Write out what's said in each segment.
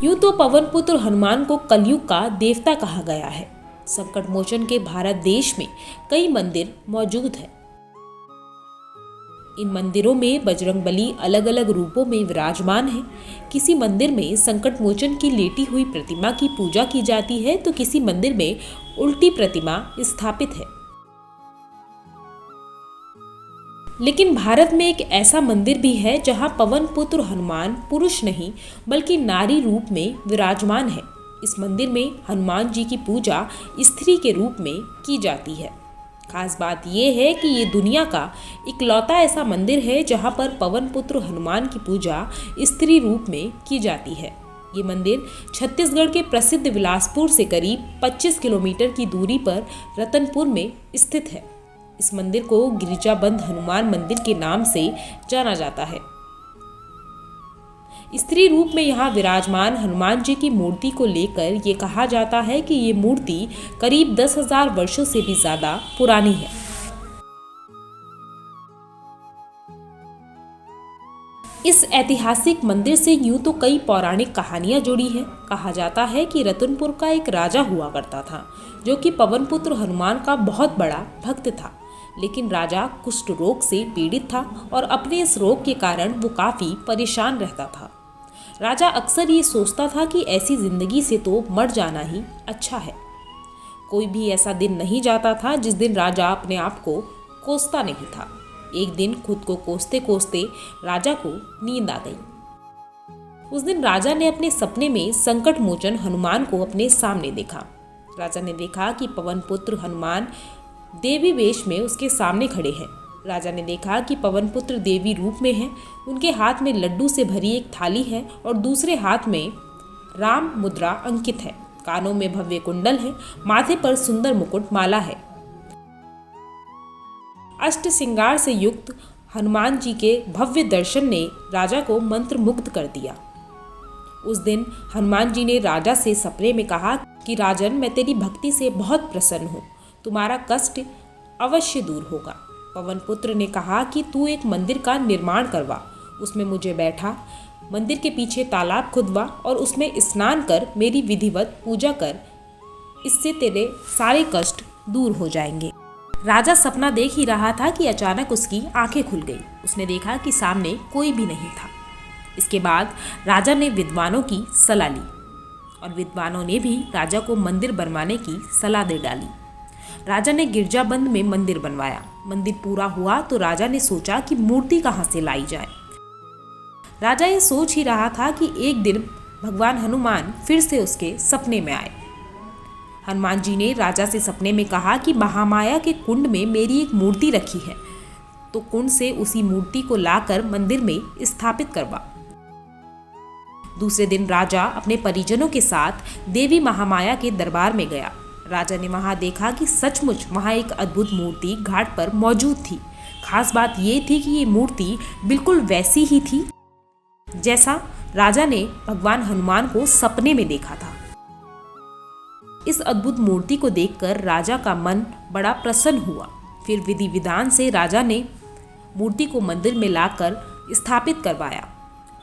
यूं तो पवन पुत्र हनुमान को कलयुग का देवता कहा गया है। संकट मोचन के भारत देश में कई मंदिर मौजूद हैं। इन मंदिरों में बजरंगबली अलग अलग रूपों में विराजमान है। किसी मंदिर में संकट मोचन की लेटी हुई प्रतिमा की पूजा की जाती है तो किसी मंदिर में उल्टी प्रतिमा स्थापित है। लेकिन भारत में एक ऐसा मंदिर भी है जहां पवन पुत्र हनुमान पुरुष नहीं बल्कि नारी रूप में विराजमान है। इस मंदिर में हनुमान जी की पूजा स्त्री के रूप में की जाती है। खास बात यह है कि ये दुनिया का इकलौता ऐसा मंदिर है जहां पर पवन पुत्र हनुमान की पूजा स्त्री रूप में की जाती है। ये मंदिर छत्तीसगढ़ के प्रसिद्ध बिलासपुर से करीब 25 किलोमीटर की दूरी पर रतनपुर में स्थित है। इस मंदिर को गिरिजाबंद हनुमान मंदिर के नाम से जाना जाता है। स्त्री रूप में यहाँ विराजमान हनुमान जी की मूर्ति को लेकर ये कहा जाता है कि ये मूर्ति करीब 10,000 वर्षों से भी ज्यादा पुरानी है। इस ऐतिहासिक मंदिर से यूं तो कई पौराणिक कहानियां जुड़ी हैं। कहा जाता है कि रतनपुर का एक राजा हुआ करता था जो कि पवन पुत्र हनुमान का बहुत बड़ा भक्त था। लेकिन राजा कुष्ठ रोग से पीड़ित था और अपने इस रोग के कारण वो काफी परेशान रहता था। राजा अक्सर ये सोचता था कि ऐसी जिंदगी से तो मर जाना ही अच्छा है। कोई भी ऐसा दिन नहीं जाता था जिस दिन राजा अपने आप को कोसता नहीं था। एक दिन खुद को कोसते कोसते राजा को नींद आ गई। उस दिन राजा ने अपने सपने में संकट मोचन हनुमान को अपने सामने देखा। राजा ने देखा कि पवन पुत्र हनुमान देवी वेश में उसके सामने खड़े हैं। राजा ने देखा कि पवन पुत्र देवी रूप में हैं। उनके हाथ में लड्डू से भरी एक थाली है और दूसरे हाथ में राम मुद्रा अंकित है। कानों में भव्य कुंडल है, माथे पर सुंदर मुकुट माला है। अष्ट श्रृंगार से युक्त हनुमान जी के भव्य दर्शन ने राजा को मंत्र मुग्ध कर दिया। उस दिन हनुमान जी ने राजा से सपने में कहा कि राजन, मैं तेरी भक्ति से बहुत प्रसन्न हूँ, तुम्हारा कष्ट अवश्य दूर होगा। पवन पुत्र ने कहा कि तू एक मंदिर का निर्माण करवा, उसमें मुझे बैठा, मंदिर के पीछे तालाब खुदवा और उसमें स्नान कर मेरी विधिवत पूजा कर, इससे तेरे सारे कष्ट दूर हो जाएंगे। राजा सपना देख ही रहा था कि अचानक उसकी आंखें खुल गई। उसने देखा कि सामने कोई भी नहीं था। इसके बाद राजा ने विद्वानों की सलाह ली और विद्वानों ने भी राजा को मंदिर बनवाने की सलाह दे डाली। राजा ने गिरजाबंद में मंदिर बनवाया। मंदिर पूरा हुआ तो राजा ने सोचा कि मूर्ति कहाँ से लाई जाए। राजा ये सोच ही रहा था कि एक दिन भगवान हनुमान फिर से उसके सपने में आए। हनुमान जी ने राजा से सपने में कहा कि महामाया के कुंड में मेरी एक मूर्ति रखी है, तो कुंड से उसी मूर्ति को लाकर मंदिर में स्थापित करवा। दूसरे दिन राजा अपने परिजनों के साथ देवी महामाया के दरबार में गया। राजा ने वहां देखा कि सचमुच वहां एक अद्भुत मूर्ति घाट पर मौजूद थी। खास बात यह थी कि ये मूर्ति बिल्कुल वैसी ही थी जैसा राजा ने भगवान हनुमान को सपने में देखा था। इस अद्भुत मूर्ति को देखकर राजा का मन बड़ा प्रसन्न हुआ। फिर विधि विधान से राजा ने मूर्ति को मंदिर में लाकर स्थापित करवाया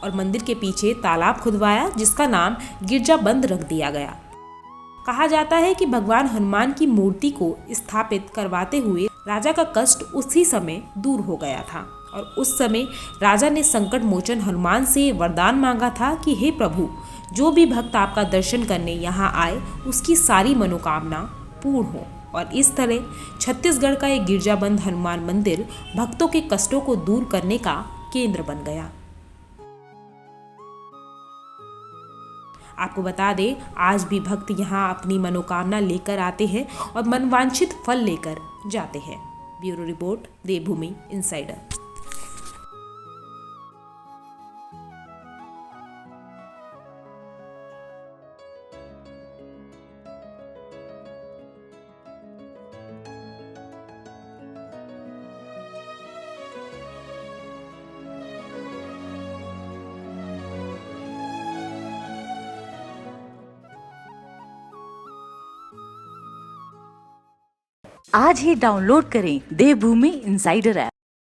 और मंदिर के पीछे तालाब खुदवाया जिसका नाम गिरजाबंद रख दिया गया। कहा जाता है कि भगवान हनुमान की मूर्ति को स्थापित करवाते हुए राजा का कष्ट उसी समय दूर हो गया था और उस समय राजा ने संकट मोचन हनुमान से वरदान मांगा था कि हे प्रभु, जो भी भक्त आपका दर्शन करने यहाँ आए उसकी सारी मनोकामना पूर्ण हो। और इस तरह छत्तीसगढ़ का एक गिरजाबंद हनुमान मंदिर भक्तों के कष्टों को दूर करने का केंद्र बन गया। आपको बता दें, आज भी भक्त यहाँ अपनी मनोकामना लेकर आते हैं और मनवांछित फल लेकर जाते हैं। ब्यूरो रिपोर्ट, देवभूमि इनसाइडर। आज ही डाउनलोड करें देवभूमि इनसाइडर ऐप।